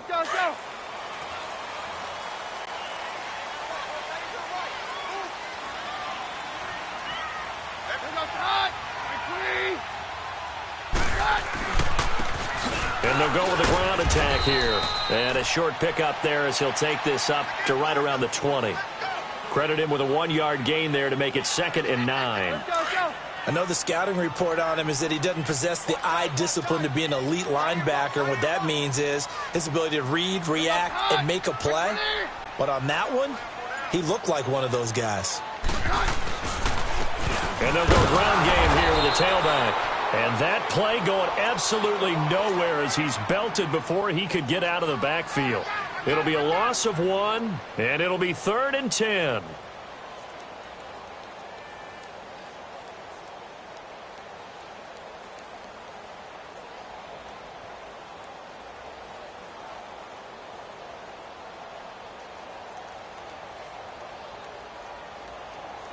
Let's go. And they'll go with a ground attack here. And a short pickup there as he'll take this up to right around the 20. Credit him with a 1-yard gain there to make it 2nd and 9. I know the scouting report on him is that he doesn't possess the eye discipline to be an elite linebacker. And what that means is his ability to read, react, and make a play. But on that one, he looked like one of those guys. And they'll go ground game here with a tailback. And that play going absolutely nowhere as he's belted before he could get out of the backfield. It'll be a loss of 1, and it'll be 3rd and 10.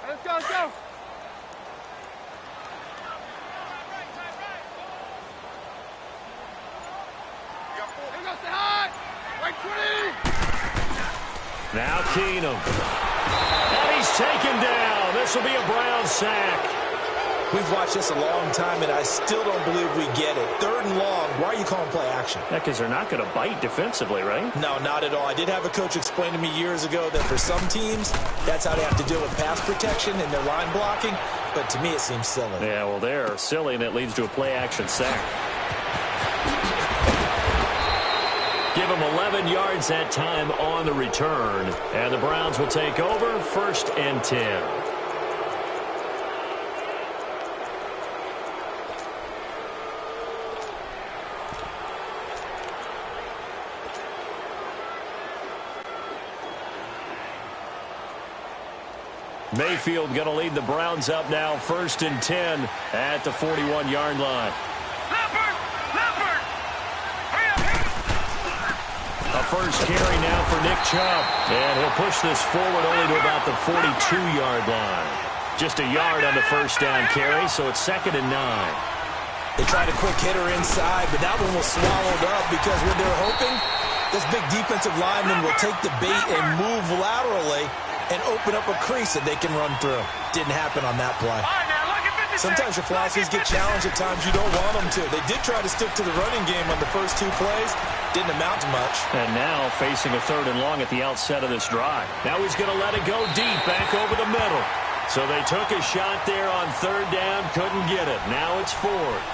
Let's go, let's go. Now Keenum. And he's taken down. This will be a Brown sack. We've watched this a long time, and I still don't believe we get it. 3rd and long. Why are you calling play action? Yeah, because they're not going to bite defensively, right? No, not at all. I did have a coach explain to me years ago that for some teams, that's how they have to deal with pass protection and their line blocking. But to me, it seems silly. Yeah, well, they're silly, and it leads to a play action sack. Give him 11 yards that time on the return. And the Browns will take over 1st and 10. Mayfield going to lead the Browns up now 1st and 10 at the 41-yard line. A first carry now for Nick Chubb. And he'll push this forward only to about the 42-yard line. Just a yard on the first down carry, so it's 2nd and 9. They tried a quick hitter inside, but that one was swallowed up because what they're hoping, this big defensive lineman will take the bait and move laterally and open up a crease that they can run through. Didn't happen on that play. Sometimes your philosophies get challenged at times you don't want them to. They did try to stick to the running game on the first 2 plays. Didn't amount to much. And now facing a 3rd and long at the outset of this drive. Now he's going to let it go deep back over the middle. So they took a shot there on 3rd down, couldn't get it. Now it's 4th.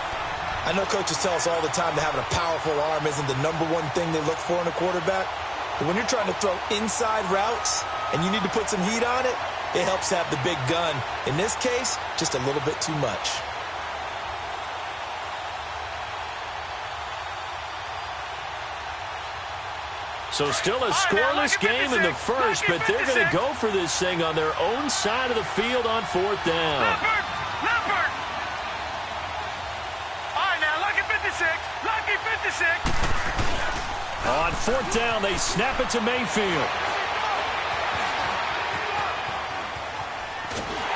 I know coaches tell us all the time that having a powerful arm isn't the #1 thing they look for in a quarterback. But when you're trying to throw inside routes and you need to put some heat on it, it helps have the big gun. In this case, just a little bit too much. So still a scoreless game in the first, but they're going to go for this thing on their own side of the field on 4th down. Leopard! All right, now, lucky 56. Lucky 56. On 4th down, they snap it to Mayfield.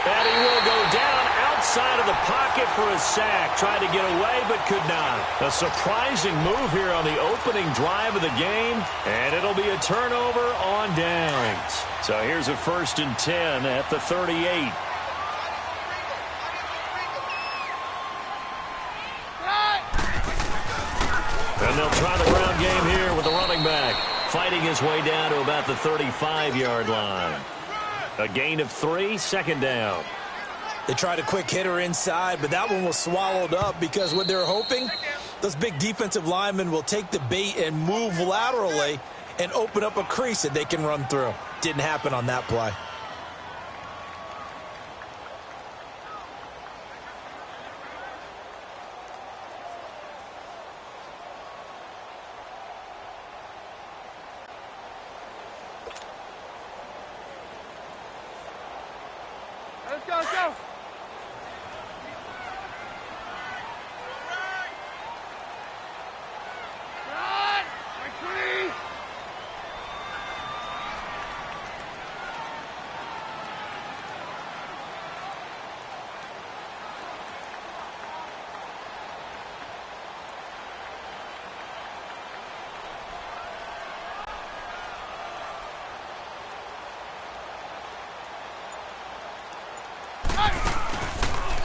And he will go down outside of the pocket for a sack. Tried to get away, but could not. A surprising move here on the opening drive of the game, and it'll be a turnover on downs. So here's a 1st and 10 at the 38. And they'll try the ground game here with the running back, fighting his way down to about the 35-yard line. A gain of 3, 2nd down. They tried a quick hitter inside, but that one was swallowed up because what they're hoping, those big defensive linemen will take the bait and move laterally and open up a crease that they can run through. Didn't happen on that play. Let's go, let's go.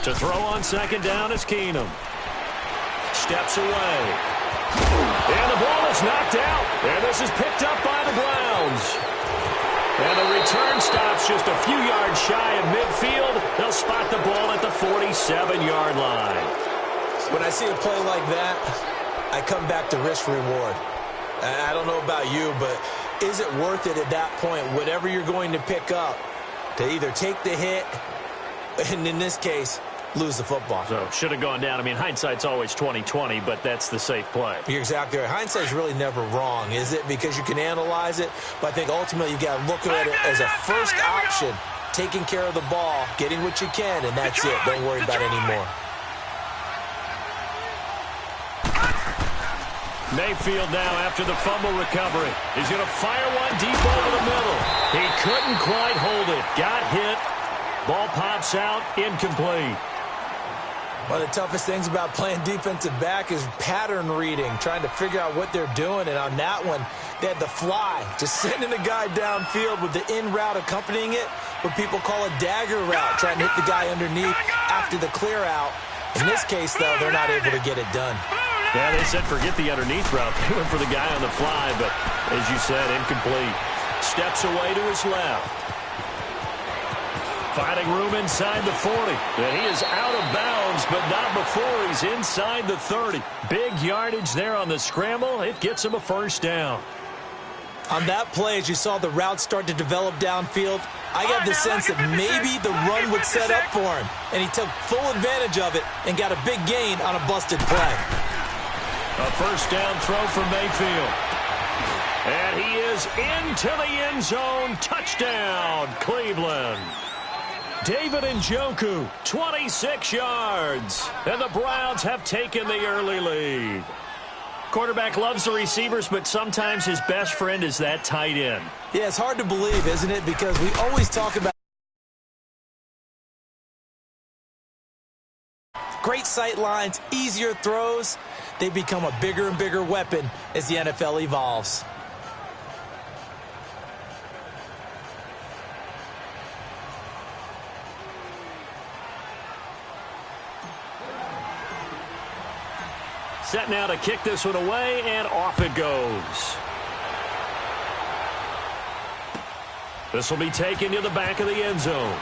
To throw on second down is Keenum. Steps away. And the ball is knocked out. And this is picked up by the Browns. And the return stops just a few yards shy of midfield. They'll spot the ball at the 47-yard line. When I see a play like that, I come back to risk-reward. I don't know about you, but is it worth it at that point, whatever you're going to pick up, to either take the hit, and in this case, lose the football? So, should have gone down. I mean, hindsight's always 20/20, but that's the safe play. You're exactly right. Hindsight's really never wrong, is it? Because you can analyze it, but I think ultimately you got to look at it as a first option, taking care of the ball, getting what you can, and that's it. Don't worry about it anymore. Mayfield now after the fumble recovery. He's going to fire one deep over the middle. He couldn't quite hold it. Got hit. Ball pops out. Incomplete. One of the toughest things about playing defensive back is pattern reading, trying to figure out what they're doing. And on that one, they had the fly, just sending the guy downfield with the in route accompanying it, what people call a dagger route, trying to hit the guy underneath after the clear out. In this case, though, they're not able to get it done. Yeah, they said forget the underneath route. They went for the guy on the fly, but as you said, incomplete. Steps away to his left. Finding room inside the 40. And he is out of bounds, but not before he's inside the 30. Big yardage there on the scramble. It gets him a first down. On that play, as you saw the route start to develop downfield, I got the sense that maybe the run would set up for him. And he took full advantage of it and got a big gain on a busted play. A first down throw for Mayfield. And he is into the end zone. Touchdown, Cleveland. David Njoku, 26 yards. And the Browns have taken the early lead. Quarterback loves the receivers, but sometimes his best friend is that tight end. Yeah, it's hard to believe, isn't it? Because we always talk about great sight lines, easier throws. They become a bigger and bigger weapon as the NFL evolves. Set now to kick this one away, and off it goes. This will be taken to the back of the end zone.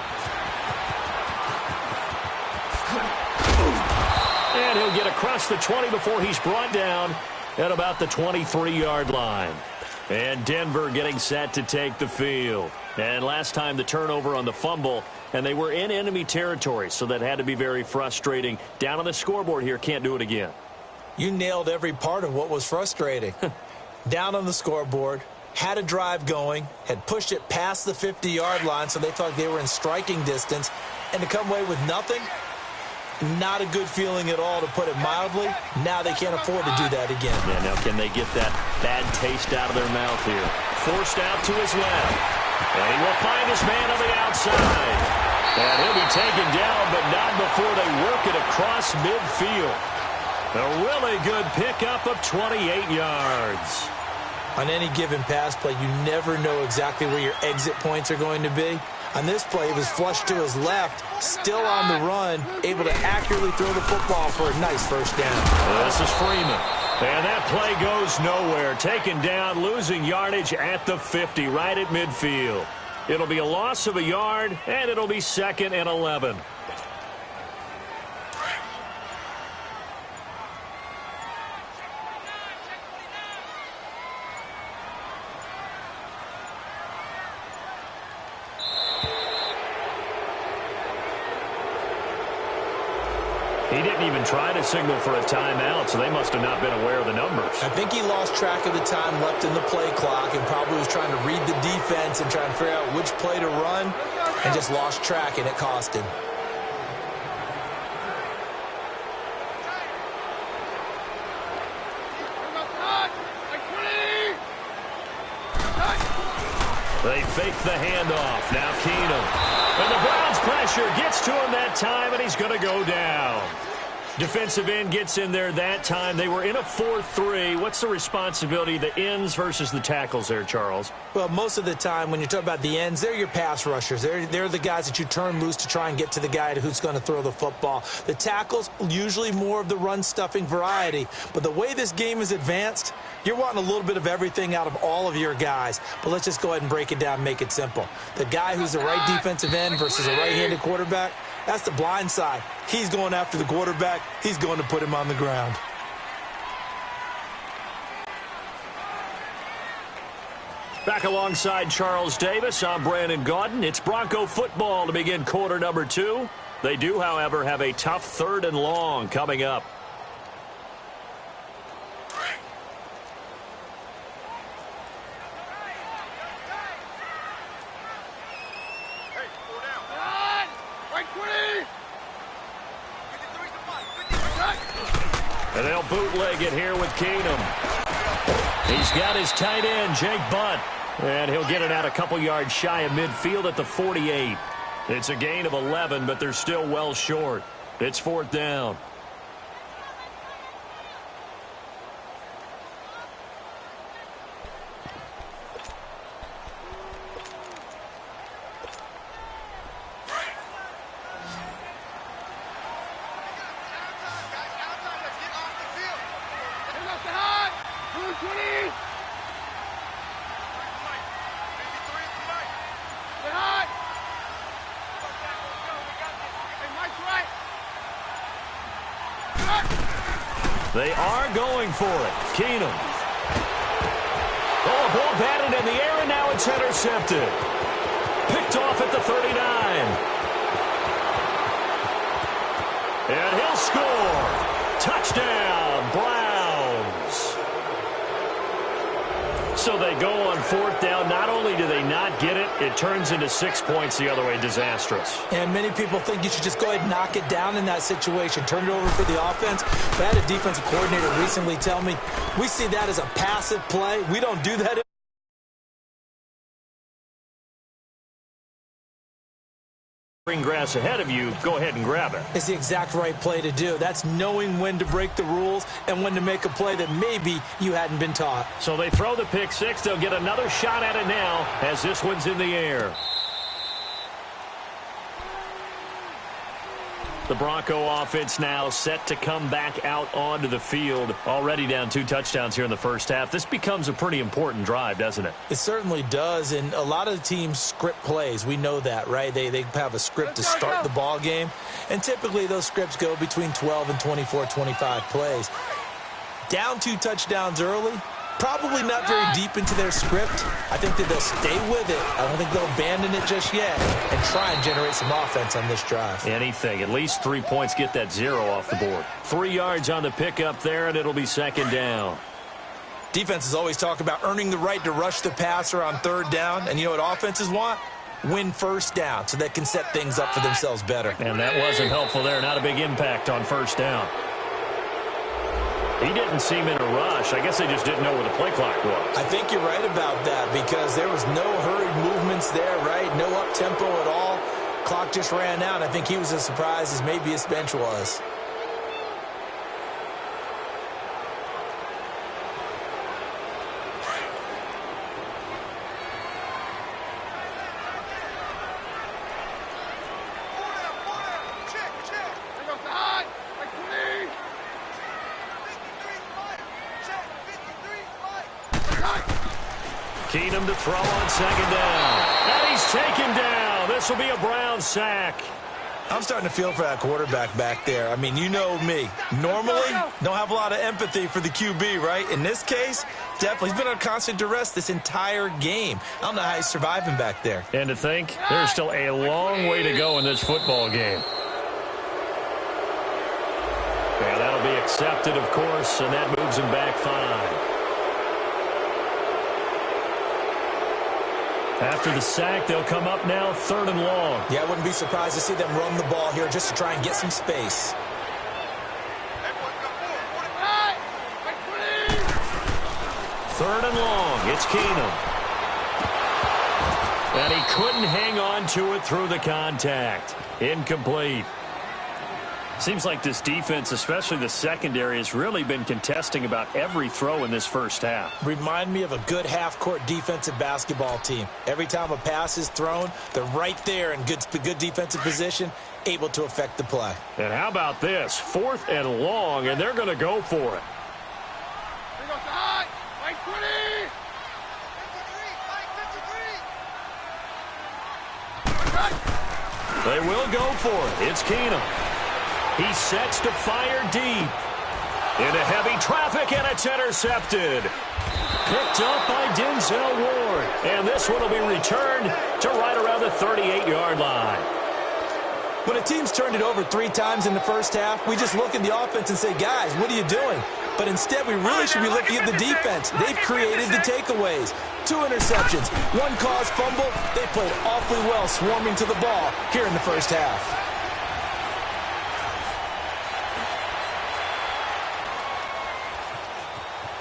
And he'll get across the 20 before he's brought down at about the 23-yard line. And Denver getting set to take the field. And last time the turnover on the fumble, and they were in enemy territory, so that had to be very frustrating. Down on the scoreboard here, can't do it again. You nailed every part of what was frustrating. Down on the scoreboard, had a drive going, had pushed it past the 50-yard line, so they thought they were in striking distance, and to come away with nothing, not a good feeling at all, to put it mildly. Now they can't afford to do that again. Yeah, now can they get that bad taste out of their mouth here? Forced out to his left. And he will find his man on the outside. And he'll be taken down, but not before they work it across midfield. A really good pickup of 28 yards. On any given pass play, you never know exactly where your exit points are going to be. On this play, he was flushed to his left, still on the run, able to accurately throw the football for a nice first down. This is Freeman. And that play goes nowhere. Taken down, losing yardage at the 50, right at midfield. It'll be a loss of a yard, and it'll be 2nd and 11. He didn't even try to signal for a timeout, so they must have not been aware of the numbers. I think he lost track of the time left in the play clock and probably was trying to read the defense and trying to figure out which play to run, and just lost track, and it cost him. They fake the handoff. Now Keenum. And the Browns pressure gets to him that time, and he's going to go down. Defensive end gets in there that time. They were in a 4-3. What's the responsibility of the ends versus the tackles there, Charles? Well, most of the time when you talk about the ends, they're your pass rushers. They're the guys that you turn loose to try and get to the guy who's going to throw the football. The tackles, usually more of the run-stuffing variety. But the way this game is advanced, you're wanting a little bit of everything out of all of your guys. But let's just go ahead and break it down and make it simple. The guy who's the right defensive end versus a right-handed quarterback, that's the blind side. He's going after the quarterback. He's going to put him on the ground. Back alongside Charles Davis, I'm Brandon Gaudin. It's Bronco football to begin quarter number 2. They do, however, have a tough 3rd and long coming up. And they'll bootleg it here with Keenum. He's got his tight end, Jake Butt. And he'll get it out a couple yards shy of midfield at the 48. It's a gain of 11, but they're still well short. It's 4th down. They are going for it. Keenum. Oh, ball batted in the air, and now it's intercepted. Picked off at the 39. And he'll score. Touchdown, Browns. So they go on 4th down. Not only do they not get it, it turns into 6 points the other way. Disastrous. And many people think you should just go ahead and knock it down in that situation. Turn it over for the offense. But I had a defensive coordinator recently tell me, we see that as a passive play. We don't do that. Green grass ahead of you, go ahead and grab it. It's the exact right play to do. That's knowing when to break the rules and when to make a play that maybe you hadn't been taught. So they throw the pick 6. They'll get another shot at it now as this one's in the air. The Bronco offense now set to come back out onto the field. Already down 2 touchdowns here in the first half. This becomes a pretty important drive, doesn't it? It certainly does, and a lot of the teams script plays. We know that, right? They have a script to start the ball game, and typically those scripts go between 12 and 24, 25 plays. Down 2 touchdowns early, probably not very deep into their script. I think that they'll stay with it. I don't think they'll abandon it just yet and try and generate some offense on this drive. Anything. At least 3 points, get that 0 off the board. 3 yards on the pickup there, and it'll be 2nd down. Defenses always talk about earning the right to rush the passer on 3rd down. And you know what offenses want? Win 1st down so they can set things up for themselves better. And that wasn't helpful there. Not a big impact on 1st down. He didn't seem in a rush. I guess they just didn't know where the play clock was. I think you're right about that because there was no hurried movements there, right? No up-tempo at all. Clock just ran out. I think he was as surprised as maybe his bench was. Keenum to throw on 2nd down. And he's taken down. This will be a Browns sack. I'm starting to feel for that quarterback back there. I mean, you know me. Normally, don't have a lot of empathy for the QB, right? In this case, definitely. He's been under constant duress this entire game. I don't know how he's surviving back there. And to think, there's still a long way to go in this football game. Yeah, that'll be accepted, of course, and that moves him back 5. After the sack, they'll come up now 3rd and long. Yeah, I wouldn't be surprised to see them run the ball here just to try and get some space. 3rd and long. It's Keenum. And he couldn't hang on to it through the contact. Incomplete. Seems like this defense, especially the secondary, has really been contesting about every throw in this first half. Remind me of a good half-court defensive basketball team. Every time a pass is thrown, they're right there in good defensive position, able to affect the play. And how about this? 4th and long, and they're going to go for it. Here goes the high. Right 20. They will go for it. It's Keenum. He sets to fire deep. Into heavy traffic, and it's intercepted. Picked up by Denzel Ward. And this one will be returned to right around the 38-yard line. When a team's turned it over 3 times in the first half, we just look at the offense and say, guys, what are you doing? But instead, we really should be looking at the defense. They've created the takeaways. 2 interceptions, 1 caused fumble. They played awfully well swarming to the ball here in the first half.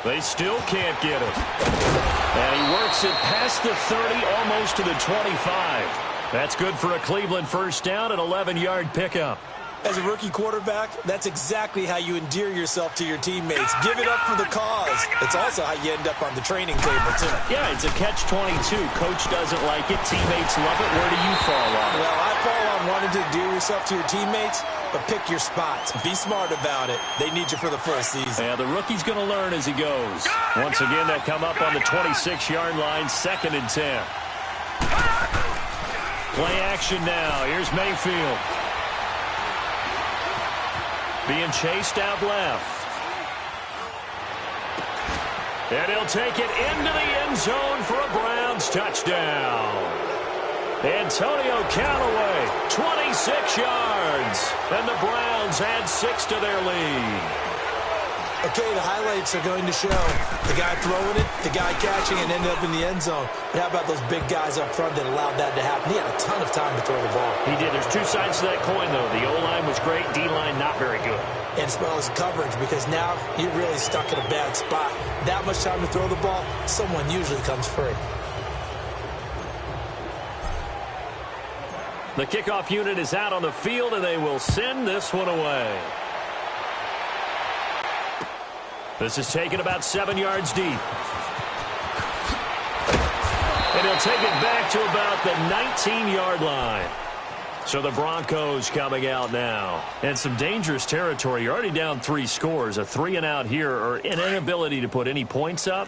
They still can't get it. And he works it past the 30, almost to the 25. That's good for a Cleveland first down, an 11-yard pickup. As a rookie quarterback, that's exactly how you endear yourself to your teammates. Give it up for the cause. It's also how you end up on the training table, too. Yeah, it's a catch-22. Coach doesn't like it. Teammates love it. Where do you fall on it? Well, I fall on wanting to endear yourself to your teammates, but pick your spots. Be smart about it. They need you for the full season. Yeah, the rookie's going to learn as he goes. Once again, they'll come up on the 26-yard line, 2nd and 10. Play action now. Here's Mayfield. Being chased out left. And he'll take it into the end zone for a Browns touchdown. Antonio Callaway, 26 yards. And the Browns add 6 to their lead. Okay, the highlights are going to show the guy throwing it, the guy catching it, and ended up in the end zone. But how about those big guys up front that allowed that to happen? He had a ton of time to throw the ball. He did. There's 2 sides to that coin, though. The O-line was great. D-line not very good. And as well as coverage, because now you're really stuck in a bad spot. That much time to throw the ball, someone usually comes free. The kickoff unit is out on the field, and they will send this one away. This is taken about 7 yards deep. And he'll take it back to about the 19-yard line. So the Broncos coming out now. And some dangerous territory. You're already down 3 scores. A 3-and-out here, or an inability to put any points up.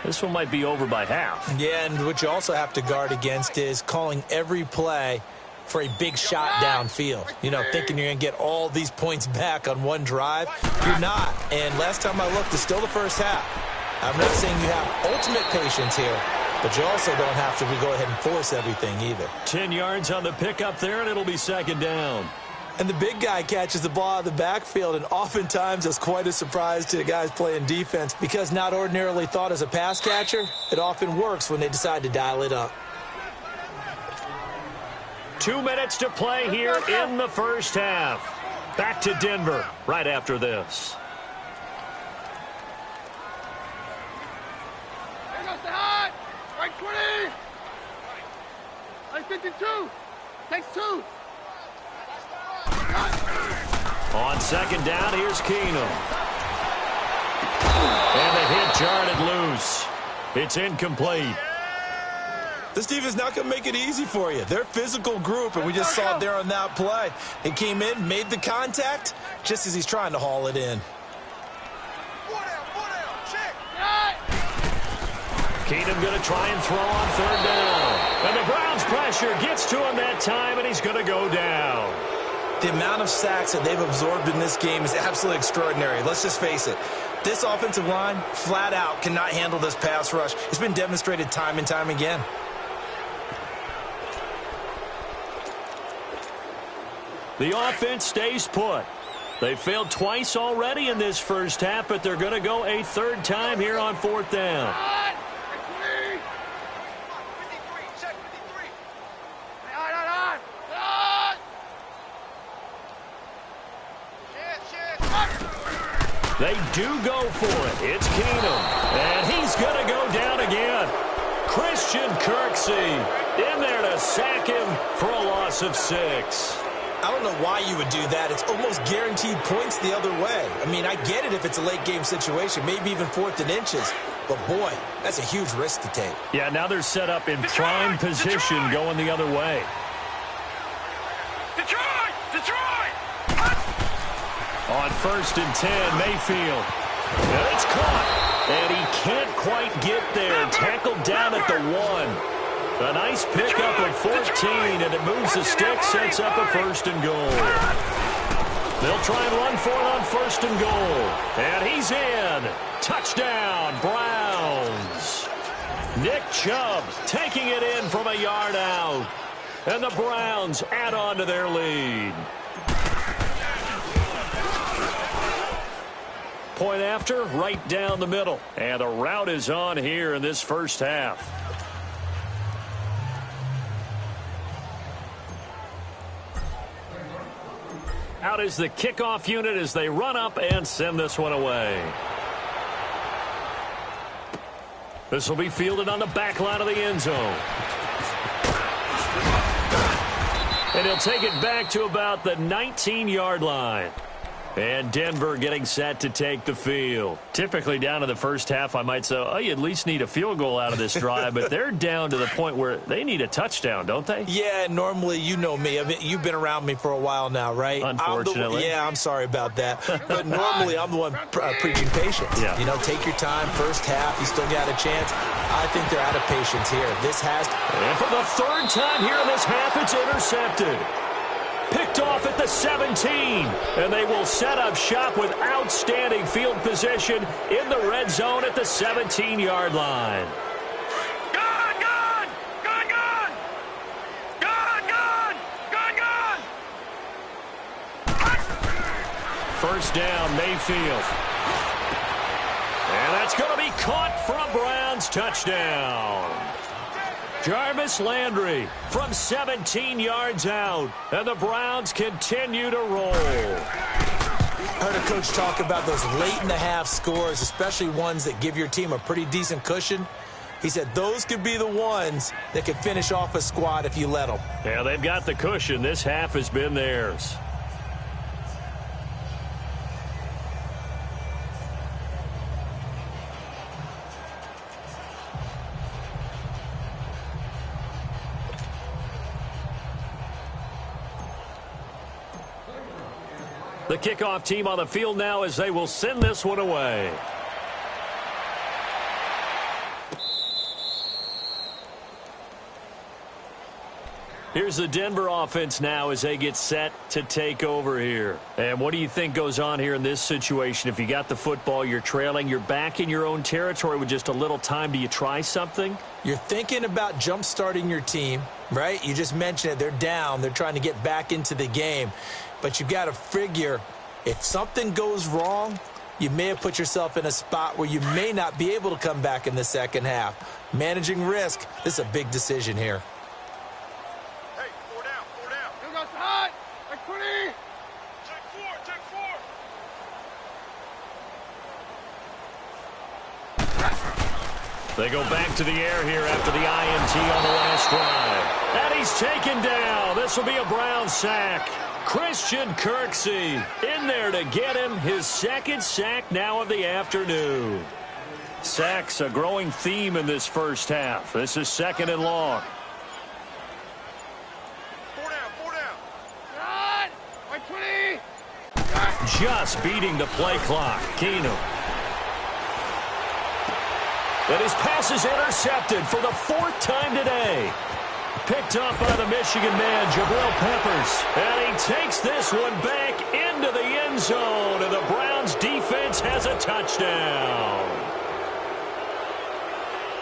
This one might be over by half. Yeah, and what you also have to guard against is calling every play for a big shot downfield. You know, thinking you're going to get all these points back on one drive. You're not. And last time I looked, it's still the first half. I'm not saying you have ultimate patience here, but you also don't have to go ahead and force everything either. 10 yards on the pickup there, and it'll be 2nd down. And the big guy catches the ball out of the backfield, and oftentimes it's quite a surprise to the guys playing defense because not ordinarily thought as a pass catcher, it often works when they decide to dial it up. 2 minutes to play here in the first half. Back to Denver right after this. Here goes the high. Right 20. Right 52. Takes 2. On 2nd down, here's Keenum. And the hit jarred it loose. It's incomplete. This defense not going to make it easy for you. They're a physical group, and we just saw it there on that play. He came in, made the contact, just as he's trying to haul it in. Keenum going to try and throw on 3rd down. And the Browns pressure gets to him that time, and he's going to go down. The amount of sacks that they've absorbed in this game is absolutely extraordinary. Let's just face it. This offensive line, flat out, cannot handle this pass rush. It's been demonstrated time and time again. The offense stays put. They failed twice already in this first half, but they're going to go a 3rd time here on 4th down. They do go for it. It's Keenum. And he's going to go down again. Christian Kirksey in there to sack him for a loss of 6. I don't know why you would do that. It's almost guaranteed points the other way. I mean, I get it if it's a late-game situation, maybe even 4th and inches. But, boy, that's a huge risk to take. Yeah, now they're set up in prime position going the other way. Detroit! Detroit! On 1st and 10, Mayfield. And it's caught. And he can't quite get there. Tackled down at the 1. A nice pickup of 14, and it moves the stick, sets up a 1st and goal. They'll try and run for it on 1st and goal. And he's in. Touchdown, Browns. Nick Chubb taking it in from a yard out. And the Browns add on to their lead. Point after, right down the middle. And the route is on here in this first half. Out is the kickoff unit as they run up and send this one away. This will be fielded on the back line of the end zone. And he'll take it back to about the 19-yard line. And Denver getting set to take the field. Typically down in the first half, I might say, oh, you at least need a field goal out of this drive. But they're down to the point where they need a touchdown, don't they? Yeah, normally, you know me. I mean, you've been around me for a while now, right? Unfortunately. I'm sorry about that. But normally, I'm the one preaching patience. Yeah. You know, take your time. First half, you still got a chance. I think they're out of patience here. This has to... And for the 3rd time here in this half, it's intercepted. Picked off at the 17, and they will set up shop with outstanding field position in the red zone at the 17-yard line. Gone! Gone! Gone! Gone! Gone! Gone! Gone! Gone! 1st down, Mayfield. And that's going to be caught for a Browns touchdown. Jarvis Landry from 17 yards out, and the Browns continue to roll. I heard a coach talk about those late-in-the-half scores, especially ones that give your team a pretty decent cushion. He said those could be the ones that could finish off a squad if you let them. Yeah, they've got the cushion. This half has been theirs. The kickoff team on the field now as they will send this one away. Here's the Denver offense now as they get set to take over here. And what do you think goes on here in this situation? If you got the football, you're trailing, you're back in your own territory with just a little time. Do you try something? You're thinking about jump-starting your team, right? You just mentioned it. They're down. They're trying to get back into the game. But you've got to figure if something goes wrong, you may have put yourself in a spot where you may not be able to come back in the second half. Managing risk, this is a big decision here. Hey, 4 down, 4 down. Here goes hot. Like 20. Take 4. They go back to the air here after the INT on the last drive. And he's taken down. This will be a Brown sack. Christian Kirksey in there to get him his 2nd sack now of the afternoon. Sacks a growing theme in this first half. This is 2nd and long. 4 down, 4 down. Run! Like 20. Just beating the play clock. Keenum. And his pass is intercepted for the 4th time today. Picked up by the Michigan man, Jabril Peppers. And he takes this one back into the end zone. And the Browns defense has a touchdown.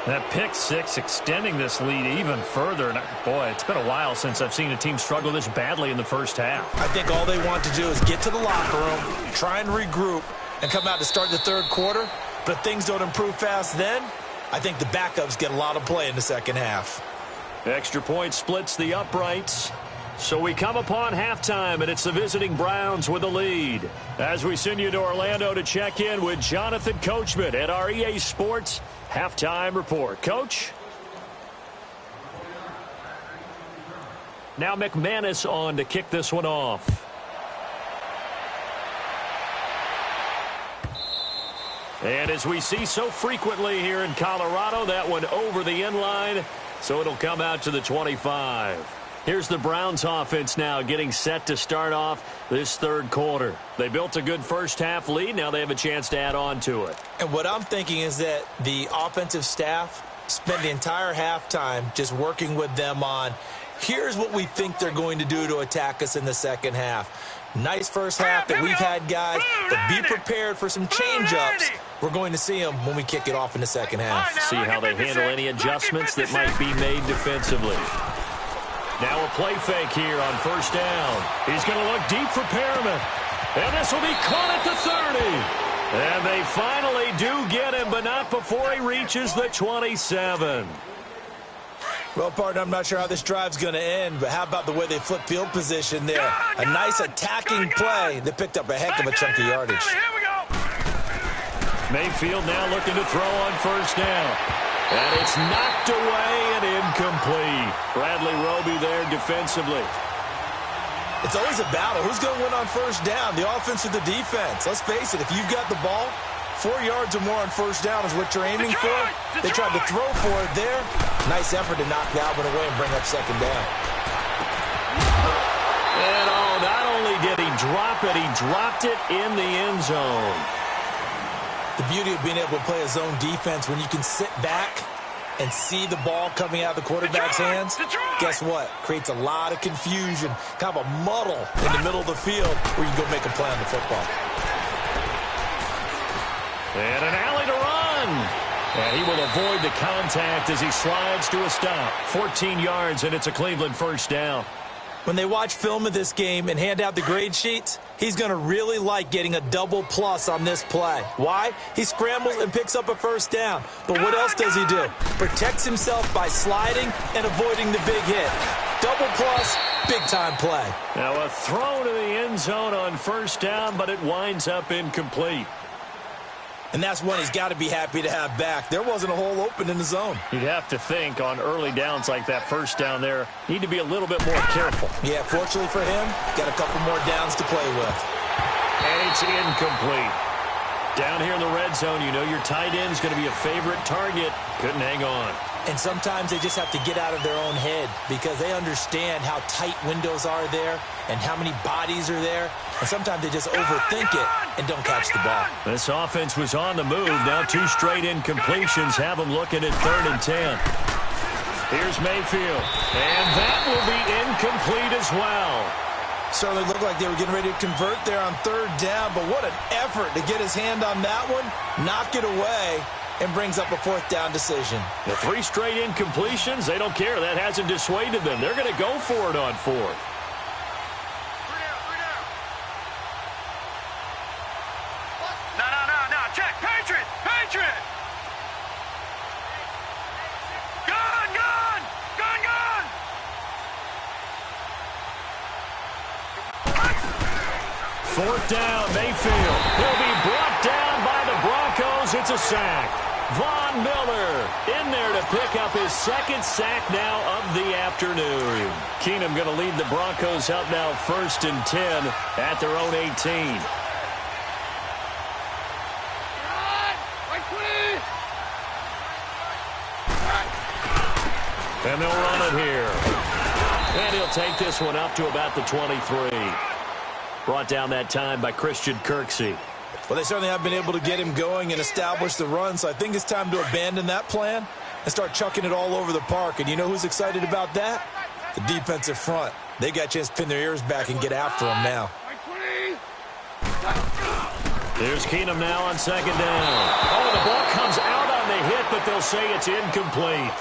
That pick 6 extending this lead even further. And boy, it's been a while since I've seen a team struggle this badly in the first half. I think all they want to do is get to the locker room, try and regroup, and come out to start the 3rd quarter. But if things don't improve fast then, I think the backups get a lot of play in the second half. Extra point splits the uprights. So we come upon halftime, and it's the visiting Browns with the lead. As we send you to Orlando to check in with Jonathan Coachman at our EA Sports Halftime Report. Coach? Now McManus on to kick this one off. And as we see so frequently here in Colorado, that one over the end line, so it'll come out to the 25. Here's the Browns offense now getting set to start off this third quarter. They built a good first half lead. Now they have a chance to add on to it. And what I'm thinking is that the offensive staff spent the entire halftime just working with them on, here's what we think they're going to do to attack us in the second half. Nice first half that we've had, guys, but be prepared for some change-ups. We're going to see them when we kick it off in the second half. See how they handle any adjustments that might be made defensively. Now a play fake here on first down. He's going to look deep for Perriman. And this will be caught at the 30. And they finally do get him, but not before he reaches the 27. Well, partner, I'm not sure how this drive's going to end, but how about the way they flip field position there? A nice attacking play that picked up a heck of a chunk of yardage. Mayfield now looking to throw on first down. And it's knocked away and incomplete. Bradley Roby there defensively. It's always a battle. Who's going to win on first down, the offense or the defense? Let's face it, if you've got the ball, 4 yards or more on first down is what you're aiming for. They tried to throw for it there. Nice effort to knock that one away and bring up second down. And not only did he drop it, he dropped it in the end zone. The beauty of being able to play a zone defense when you can sit back and see the ball coming out of the quarterback's hands, guess what? Creates a lot of confusion, kind of a muddle in the middle of the field where you can go make a play on the football. And an alley to run. And he will avoid the contact as he slides to a stop. 14 yards, and it's a Cleveland first down. When they watch film of this game and hand out the grade sheets, he's going to really like getting a double plus on this play. Why? He scrambles and picks up a first down. But what else does he do? Protects himself by sliding and avoiding the big hit. Double plus, big-time play. Now a throw to the end zone on first down, but it winds up incomplete. And that's one he's got to be happy to have back. There wasn't a hole open in the zone. You'd have to think on early downs like that first down there, need to be a little bit more careful. Yeah, fortunately for him, got a couple more downs to play with. And it's incomplete. Down here in the red zone, you know your tight end's going to be a favorite target. Couldn't hang on. And sometimes they just have to get out of their own head because they understand how tight windows are there and how many bodies are there. And sometimes they just overthink it and don't catch the ball. This offense was on the move. Now 2 straight incompletions have them looking at 3rd and 10. Here's Mayfield. And that will be incomplete as well. Certainly looked like they were getting ready to convert there on 3rd down, but what an effort to get his hand on that one, knock it away, and brings up a 4th down decision. The 3 straight incompletions, they don't care. That hasn't dissuaded them. They're going to go for it on 4th. No. Check. Patriot. Gun. 4th down, Mayfield. He'll be brought down by the Broncos. It's a sack. Von Miller in there to pick up his 2nd sack now of the afternoon. Keenum going to lead the Broncos out now 1st and 10 at their own 18. And they'll run it here. And he'll take this one up to about the 23. Brought down that time by Christian Kirksey. Well, they certainly have been able to get him going and establish the run, so I think it's time to abandon that plan and start chucking it all over the park. And you know who's excited about that? The defensive front. They got a chance to pin their ears back and get after him now. There's Keenum now on 2nd down. Oh, the ball comes out on the hit, but they'll say it's incomplete.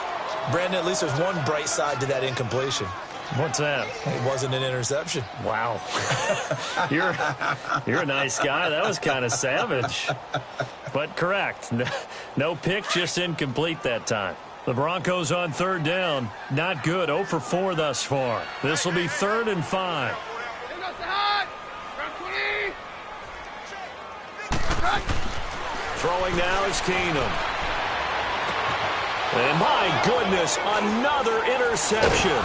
Brandon, at least there's one bright side to that incompletion. What's that? It wasn't an interception. Wow. You're a nice guy. That was kind of savage. But correct. No pick, just incomplete that time. The Broncos on 3rd down. Not good. 0 for 4 thus far. This will be 3rd and 5. Throwing now is Keenum. And my goodness, another interception.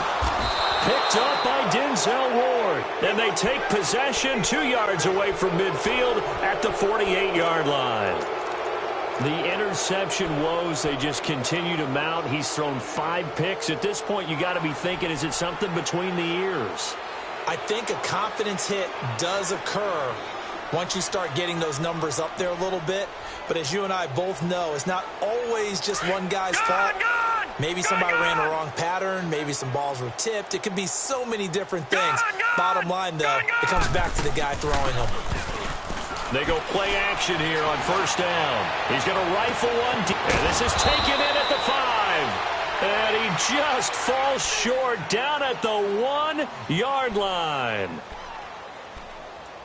picked up by Denzel Ward. And they take possession 2 yards away from midfield at the 48-yard line. The interception woes, they just continue to mount. He's thrown 5 picks. At this point, you got to be thinking, is it something between the ears? I think a confidence hit does occur once you start getting those numbers up there a little bit. But as you and I both know, it's not always just one guy's fault. Maybe somebody ran the wrong pattern. Maybe some balls were tipped. It could be so many different things. Bottom line, though, it comes back to the guy throwing them. They go play action here on first down. He's going to rifle one. And this is taken in at the 5. And he just falls short down at the 1-yard line.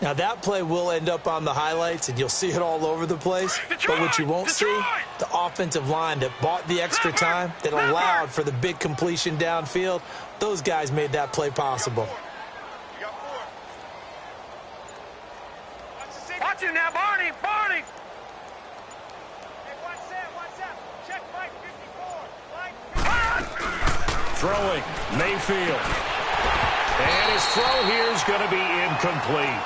Now, that play will end up on the highlights, and you'll see it all over the place. But what you won't see, the offensive line that bought the extra time, that allowed for the big completion downfield, those guys made that play possible. Watch him now, Barney! Barney! Hey, watch that. Check Mike 54. Throwing, Mayfield. And his throw here is going to be incomplete.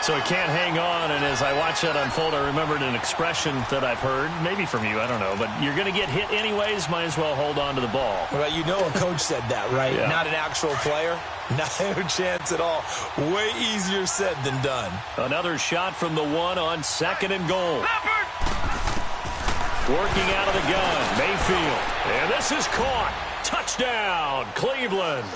So he can't hang on, and as I watch that unfold, I remembered an expression that I've heard, maybe from you, I don't know, but you're going to get hit anyways, might as well hold on to the ball. Well, you know a coach said that, right? Yeah. Not an actual player. No chance at all. Way easier said than done. Another shot from the 1 on 2nd and goal. Working out of the gun, Mayfield. And this is caught. Touchdown, Cleveland.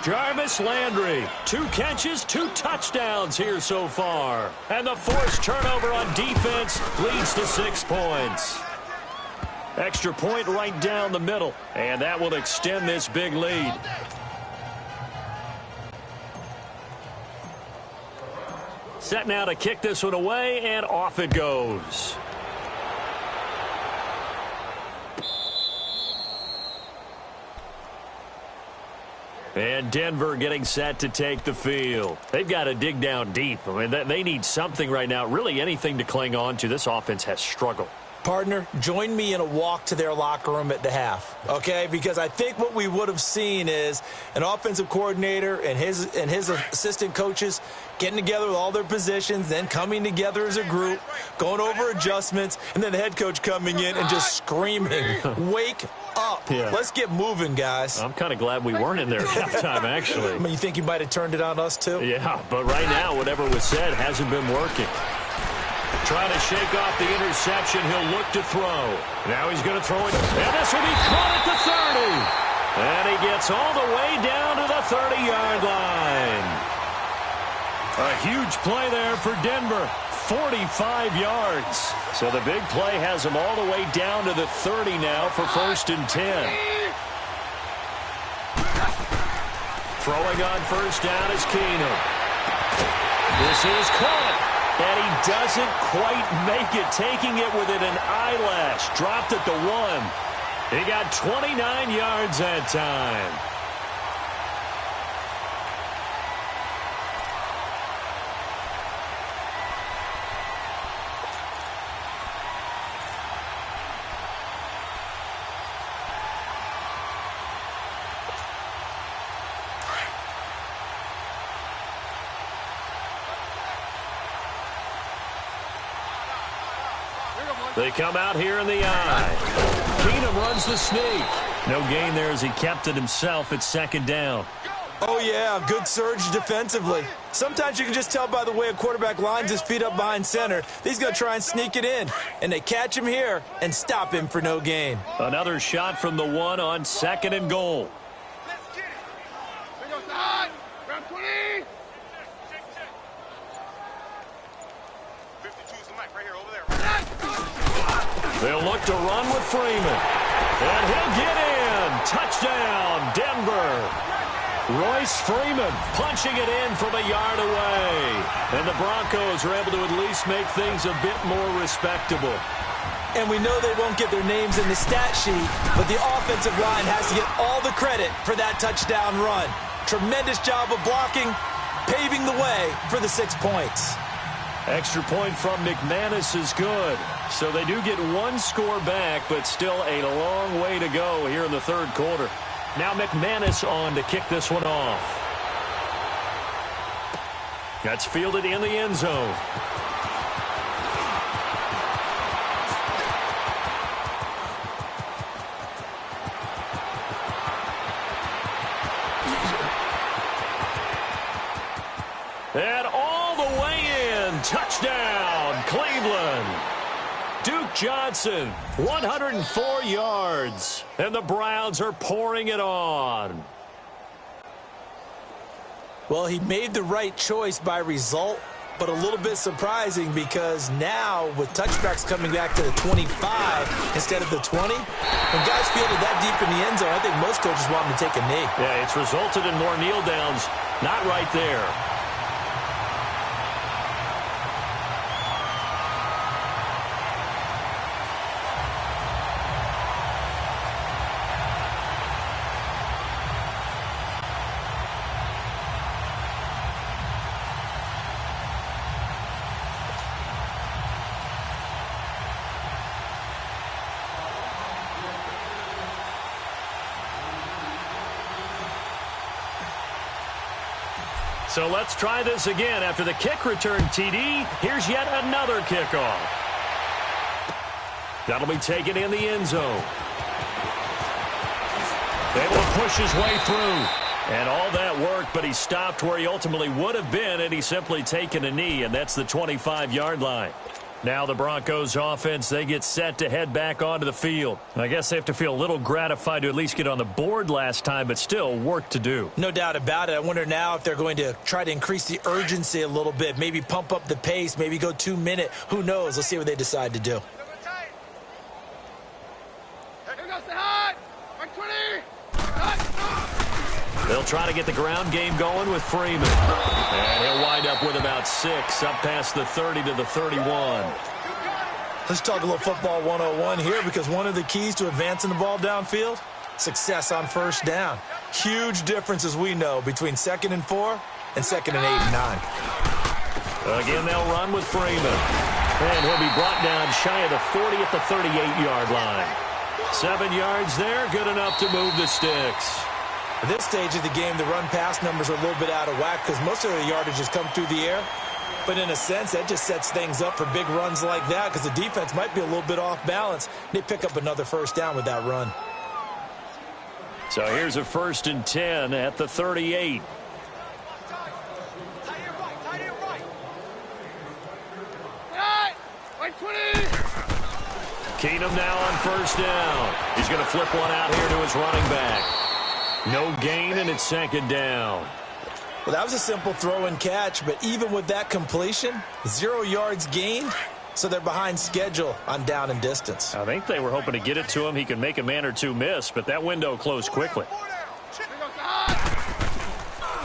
Jarvis Landry, 2 catches, 2 touchdowns here so far. And the forced turnover on defense leads to 6 points. Extra point right down the middle, and that will extend this big lead. Set now to kick this one away, and off it goes. And Denver getting set to take the field. They've got to dig down deep. I mean, they need something right now, really anything to cling on to. This offense has struggled. Partner, join me in a walk to their locker room at the half, okay? Because I think what we would have seen is an offensive coordinator and his assistant coaches getting together with all their positions, then coming together as a group, going over adjustments, and then the head coach coming in and just screaming, wake up. Yeah. Let's get moving, guys. I'm kind of glad we weren't in there at halftime, actually. I mean, you think you might have turned it on us, too? Yeah, but right now, whatever was said hasn't been working. Trying to shake off the interception. He'll look to throw. Now he's going to throw it. And this will be caught at the 30. And he gets all the way down to the 30-yard line. A huge play there for Denver. 45 yards. So the big play has him all the way down to the 30 now for 1st and 10. Throwing on first down is Keenum. This is caught. And he doesn't quite make it, taking it within an eyelash. Dropped at the 1. He got 29 yards that time. They come out here in the eye. Keenum runs the sneak. No gain there as he kept it himself at 2nd down. Oh, yeah, good surge defensively. Sometimes you can just tell by the way a quarterback lines his feet up behind center. He's going to try and sneak it in. And they catch him here and stop him for no gain. Another shot from the 1 on 2nd and goal. They'll look to run with Freeman. And he'll get in. Touchdown, Denver. Royce Freeman punching it in from a yard away. And the Broncos are able to at least make things a bit more respectable. And we know they won't get their names in the stat sheet, but the offensive line has to get all the credit for that touchdown run. Tremendous job of blocking, paving the way for the 6 points. Extra point from McManus is good. So they do get 1 score back, but still a long way to go here in the 3rd quarter. Now McManus on to kick this one off. That's fielded in the end zone. And all the way in. Touchdown, Cleveland. Duke Johnson, 104 yards. And the Browns are pouring it on. Well, he made the right choice by result, but a little bit surprising because now with touchbacks coming back to the 25 instead of the 20, when guys fielded that deep in the end zone, I think most coaches want him to take a knee. Yeah, it's resulted in more kneel downs. Not right there. So let's try this again. After the kick return TD, here's yet another kickoff. That'll be taken in the end zone. Able to push his way through. And all that worked, but he stopped where he ultimately would have been, and he's simply taken a knee, and that's the 25-yard line. Now the Broncos offense, they get set to head back onto the field. I guess they have to feel a little gratified to at least get on the board last time, but still work to do. No doubt about it. I wonder now if they're going to try to increase the urgency a little bit, maybe pump up the pace, maybe go 2 minute. Who knows? Let's see what they decide to do. They'll try to get the ground game going with Freeman. And he'll wind up with about 6 up past the 30 to the 31. Let's talk a little football 101 here because one of the keys to advancing the ball downfield, success on first down. Huge difference, as we know, between 2nd and 4 and 2nd and 8 and 9. Again, they'll run with Freeman. And he'll be brought down shy of the 40 at the 38-yard line. 7 yards there, good enough to move the sticks. At this stage of the game, the run-pass numbers are a little bit out of whack because most of the yardage has come through the air. But in a sense, that just sets things up for big runs like that because the defense might be a little bit off balance. They pick up another first down with that run. So here's a 1st and 10 at the 38. Keenum now on first down. He's going to flip one out here to his running back. No gain, and it's 2nd down. Well, that was a simple throw and catch, but even with that completion, 0 yards gained, so they're behind schedule on down and distance. I think they were hoping to get it to him. He could make a man or two miss, but that window closed quickly.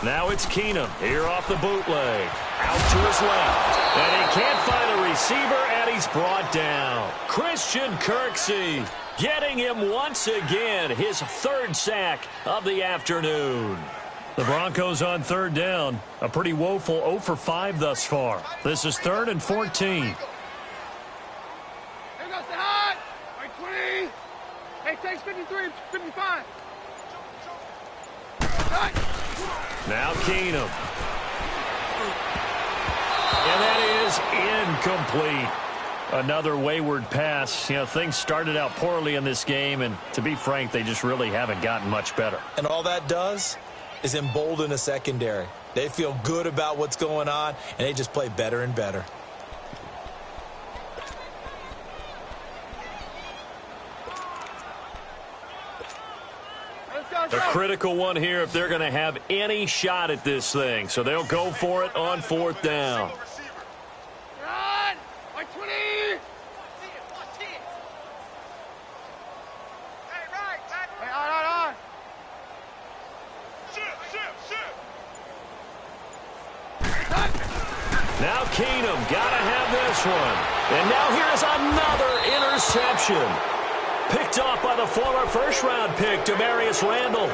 Now it's Keenum here off the bootleg. Out to his left. And he can't find a receiver, and he's brought down. Christian Kirksey getting him once again, his 3rd sack of the afternoon. The Broncos on 3rd down. A pretty woeful 0 for 5 thus far. This is 3rd and 14. Here goes the hot. Right 20. Hey, takes 53, 55. Now Keenum. And that is incomplete. Another wayward pass. You know, things started out poorly in this game, and to be frank, they just really haven't gotten much better. And all that does is embolden a secondary. They feel good about what's going on, and they just play better and better. A critical one here if they're going to have any shot at this thing. So they'll go for it on 4th down. Run! Like 20! Hey, on. Now Keenum got to have this one. And now here's another interception. Picked off by the former first-round pick, Demarius Randall.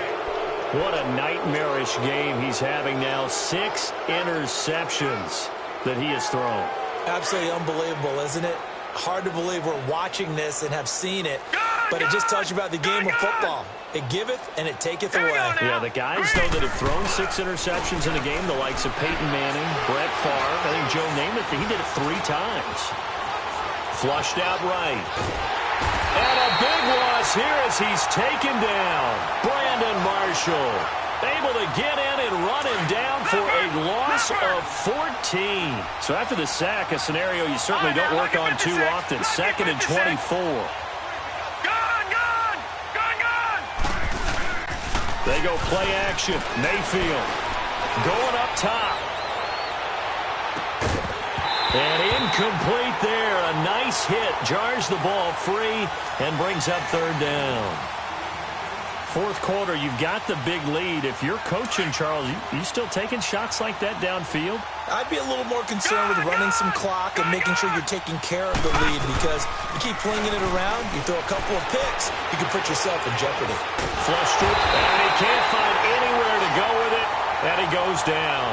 What a nightmarish game he's having now. 6 interceptions that he has thrown. Absolutely unbelievable, isn't it? Hard to believe we're watching this and have seen it, but it just tells you about the game of football. It giveth and it taketh away. Yeah, the guys, though, that have thrown 6 interceptions in a game, the likes of Peyton Manning, Brett Favre, I think Joe Namath, he did it 3 times. Flushed out right. And a big loss here as he's taken down. Brandon Marshall able to get in and run him down for a loss of 14. So after the sack, a scenario you certainly don't work on too often. 2nd and 24. They go play action. Mayfield going up top. And incomplete there. A nice hit. Jars the ball free and brings up 3rd down. 4th quarter, you've got the big lead. If you're coaching, Charles, you still taking shots like that downfield? I'd be a little more concerned with running some clock and making sure you're taking care of the lead, because you keep flinging it around, you throw a couple of picks, you can put yourself in jeopardy. Flushed it, and he can't find anywhere to go with it, and he goes down.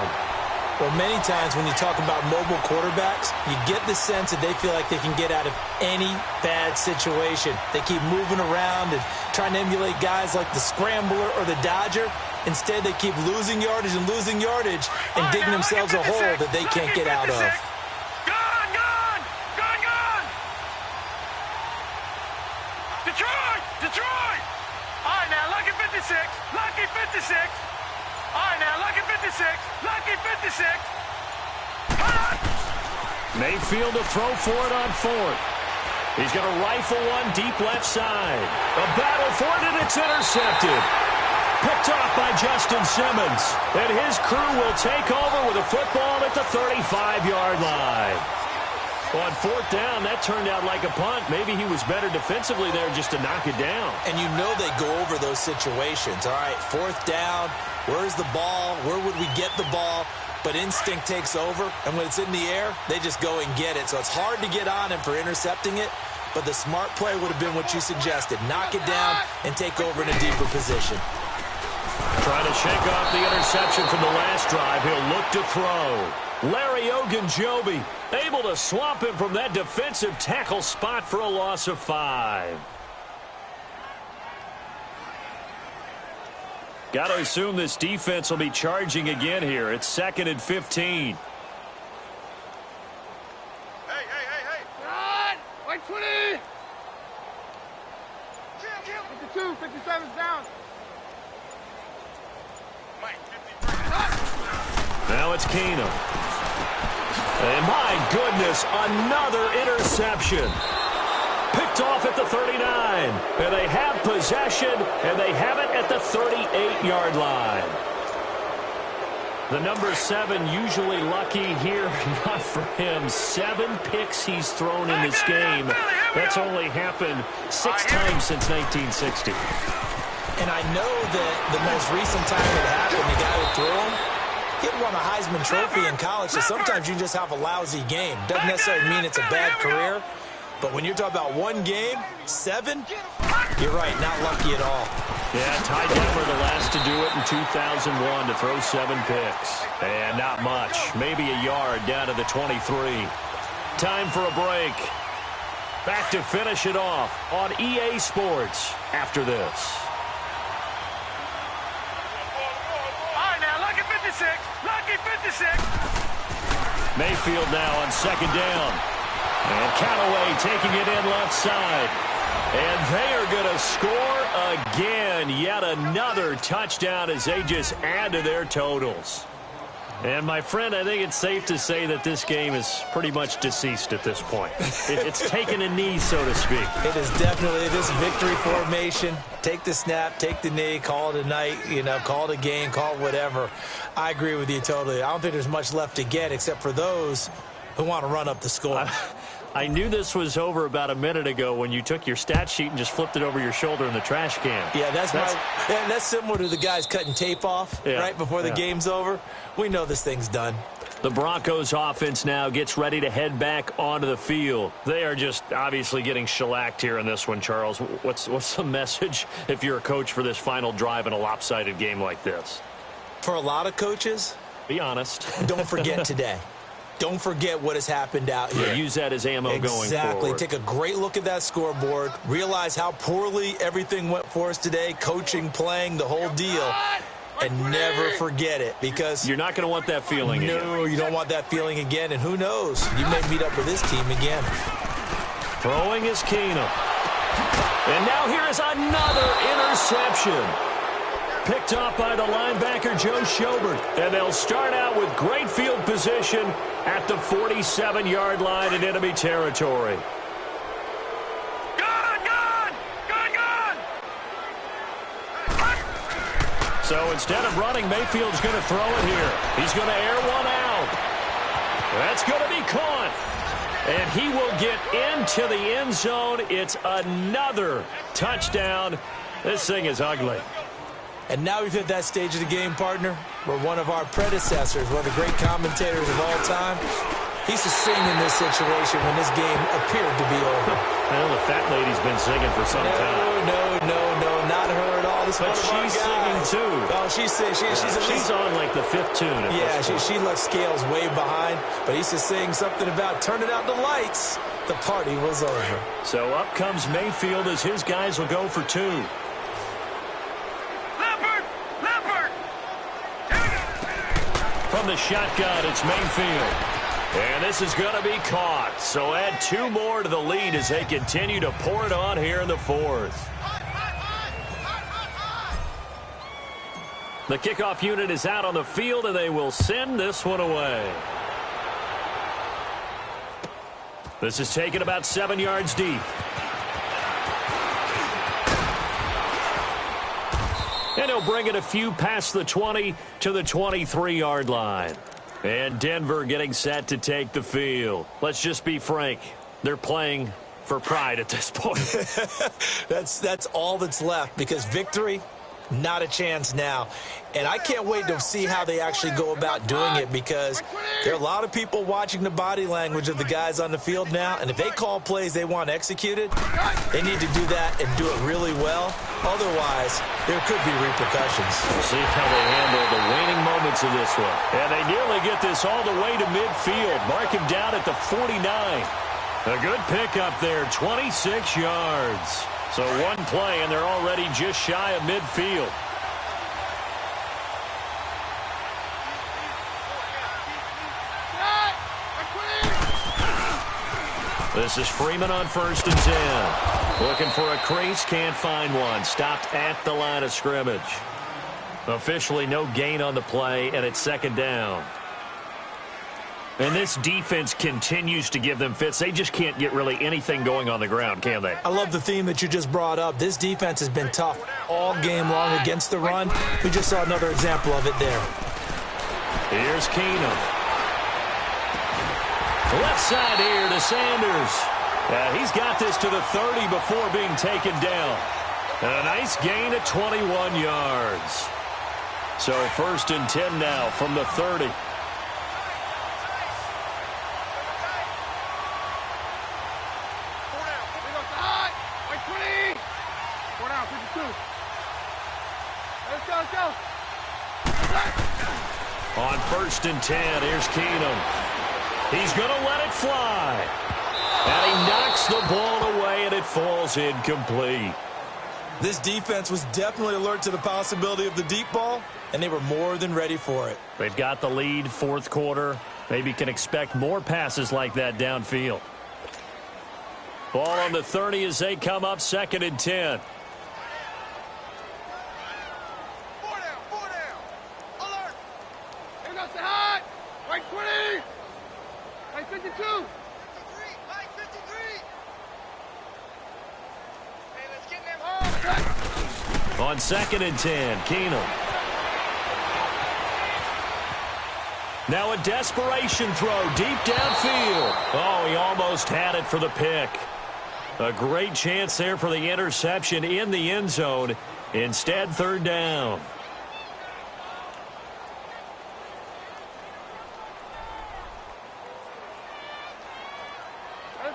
Well, many times when you talk about mobile quarterbacks, you get the sense that they feel like they can get out of any bad situation. They keep moving around and trying to emulate guys like the Scrambler or the Dodger. Instead, they keep losing yardage and digging themselves a hole that they can't get out of. Gone! Detroit! All right, now, lucky 56. All right, now, lucky 56. Mayfield to throw for it on 4th. He's going to rifle one deep left side. A battle for it, and it's intercepted. Picked off by Justin Simmons. And his crew will take over with a football at the 35-yard line. On 4th down, that turned out like a punt. Maybe he was better defensively there just to knock it down. And you know they go over those situations. All right, 4th down, where's the ball? Where would we get the ball? But instinct takes over, and when it's in the air, they just go and get it. So it's hard to get on him for intercepting it, but the smart play would have been what you suggested. Knock it down and take over in a deeper position. Trying to shake off the interception from the last drive. He'll look to throw. Larry Ogunjobi able to swamp him from that defensive tackle spot for a loss of 5. Got to assume this defense will be charging again here. It's 2nd and 15. Hey! Run! Like 20! 52, 57's down. Mike, 53. Now it's Keenum. And my goodness, another interception. Picked off at the 39. And they have possession, and they have it at the 38-yard line. The number 7 usually lucky here. Not for him. 7 picks he's thrown in this game. That's only happened 6 times since 1960. And I know that the most recent time it happened, the guy who threw him, he had won a Heisman Trophy in college, so sometimes you just have a lousy game. Doesn't necessarily mean it's a bad career, but when you're talking about one game, 7, you're right, not lucky at all. Yeah, Ty Detmer, the last to do it in 2001, to throw 7 picks. And not much, maybe a yard down to the 23. Time for a break. Back to finish it off on EA Sports after this. Lucky 56. Mayfield now on 2nd down. And Callaway taking it in left side. And they are going to score again. Yet another touchdown as they just add to their totals. And, my friend, I think it's safe to say that this game is pretty much deceased at this point. It's taken a knee, so to speak. It is definitely this victory formation. Take the snap, take the knee, call it a night, call it a game, call it whatever. I agree with you totally. I don't think there's much left to get except for those who want to run up the score. I knew this was over about a minute ago when you took your stat sheet and just flipped it over your shoulder in the trash can. Yeah, that's similar to the guys cutting tape off right before the game's over. We know this thing's done. The Broncos offense now gets ready to head back onto the field. They are just obviously getting shellacked here in this one, Charles. What's the message if you're a coach for this final drive in a lopsided game like this? For a lot of coaches, be honest. don't forget today. Don't forget what has happened out here. Yeah, use that as ammo going forward. Exactly. Take a great look at that scoreboard. Realize how poorly everything went for us today. Coaching, playing, the whole deal. And never forget it, because you're not going to want that feeling again. No, you don't want that feeling again. And who knows? You may meet up with this team again. Throwing is Keenum. And now here is another interception. Picked off by the linebacker, Joe Schobert. And they'll start out with great field position at the 47-yard line in enemy territory. So instead of running, Mayfield's going to throw it here. He's going to air one out. That's going to be caught. And he will get into the end zone. It's another touchdown. This thing is ugly. And now we've hit that stage of the game, partner, where one of our predecessors, one of the great commentators of all time, he used to sing in this situation when this game appeared to be over. Well, the fat lady's been singing for some time. No, not her at all. This but she's singing too. Oh, she's on like the fifth tune. Yeah, she left Scales way behind, but he used to sing something about turning out the lights. The party was over. So up comes Mayfield as his guys will go for two. From the shotgun, it's Mayfield. And this is going to be caught. So add two more to the lead as they continue to pour it on here in the fourth. The kickoff unit is out on the field, and they will send this one away. This is taken about 7 yards deep. And he'll bring it a few past the 20 to the 23-yard line. And Denver getting set to take the field. Let's just be frank. They're playing for pride at this point. That's all that's left, because victory, not a chance now. And I can't wait to see how they actually go about doing it, because there are a lot of people watching the body language of the guys on the field now. And if they call plays they want executed, they need to do that and do it really well. Otherwise, there could be repercussions. We'll see how they handle the waning moments of this one. And they nearly get this all the way to midfield. Mark him down at the 49. A good pickup there, 26 yards. So one play, and they're already just shy of midfield. This is Freeman on 1st and 10. Looking for a crease, can't find one. Stopped at the line of scrimmage. Officially no gain on the play, and it's 2nd down. And this defense continues to give them fits. They just can't get really anything going on the ground, can they? I love the theme that you just brought up. This defense has been tough all game long against the run. We just saw another example of it there. Here's Keenum. Left side here to Sanders. He's got this to the 30 before being taken down. And a nice gain of 21 yards. So 1st and 10 now from the 30. On 1st and 10, here's Keenum. He's going to let it fly. And he knocks the ball away, and it falls incomplete. This defense was definitely alert to the possibility of the deep ball, and they were more than ready for it. They've got the lead, 4th quarter. Maybe can expect more passes like that downfield. Ball on the 30 as they come up 2nd and 10. On 2nd and 10, Keenum. Now a desperation throw deep downfield. Oh, he almost had it for the pick. A great chance there for the interception in the end zone. Instead, 3rd down.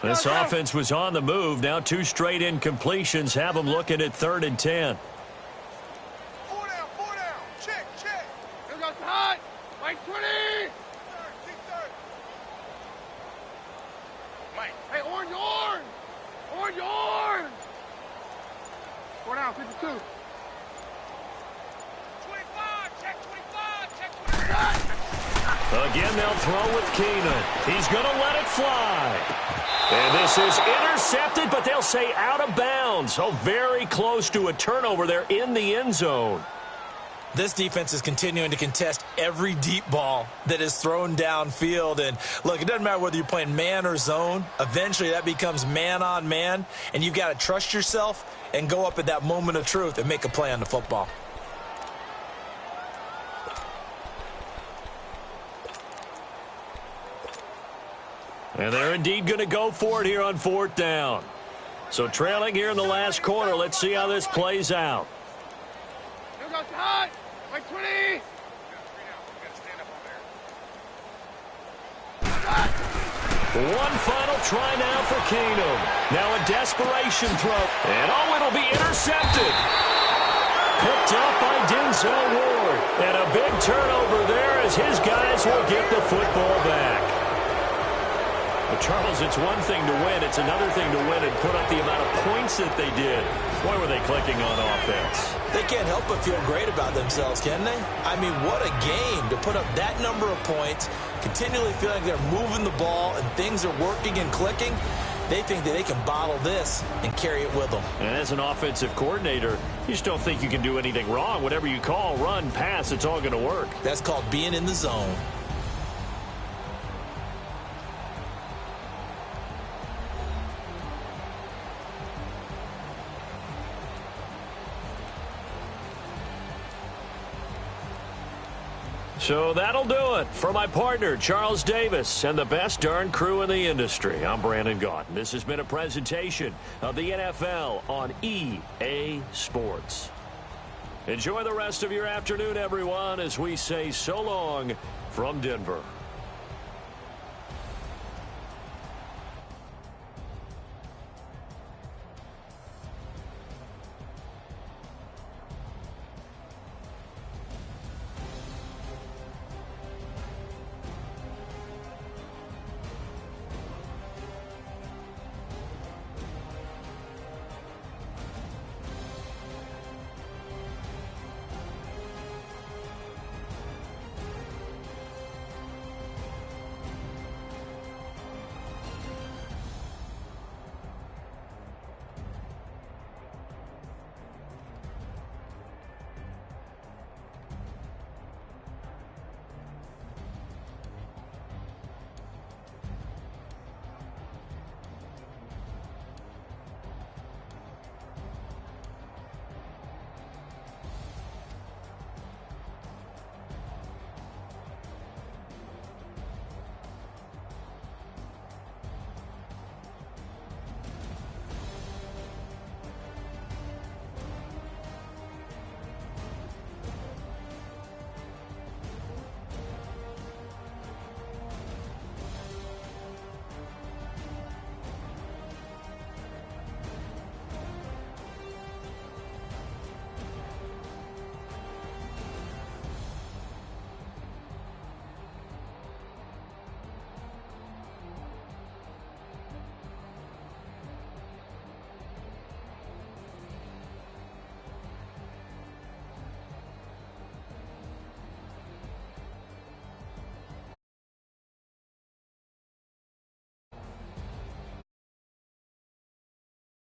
This offense was on the move. Now 2 straight incompletions have them looking at 3rd and 10. 4 down. Check. Here goes the hot. Right 20. Mike. Hey, orange, orange! Orange, orange! 4 down, 52. 25, check 25, check 25! Again, they'll throw with Keenan. He's going to let it fly. And this is intercepted, but they'll say out of bounds. So very close to a turnover there in the end zone. This defense is continuing to contest every deep ball that is thrown downfield. And, look, it doesn't matter whether you're playing man or zone. Eventually, that becomes man on man, and you've got to trust yourself and go up at that moment of truth and make a play on the football. And they're indeed going to go for it here on 4th down. So trailing here in the last quarter. Let's see how this plays out. You got hot! Like 20! One final try now for Keenum. Now a desperation throw. And it'll be intercepted. Picked up by Denzel Ward. And a big turnover there as his guys will get the football back. But Charles, it's one thing to win. It's another thing to win and put up the amount of points that they did. Boy, were they clicking on offense. They can't help but feel great about themselves, can they? I mean, what a game to put up that number of points, continually feeling they're moving the ball and things are working and clicking. They think that they can bottle this and carry it with them. And as an offensive coordinator, you just don't think you can do anything wrong. Whatever you call, run, pass, it's all going to work. That's called being in the zone. So that'll do it. For my partner, Charles Davis, and the best darn crew in the industry, I'm Brandon Gaudin. This has been a presentation of the NFL on EA Sports. Enjoy the rest of your afternoon, everyone, as we say so long from Denver.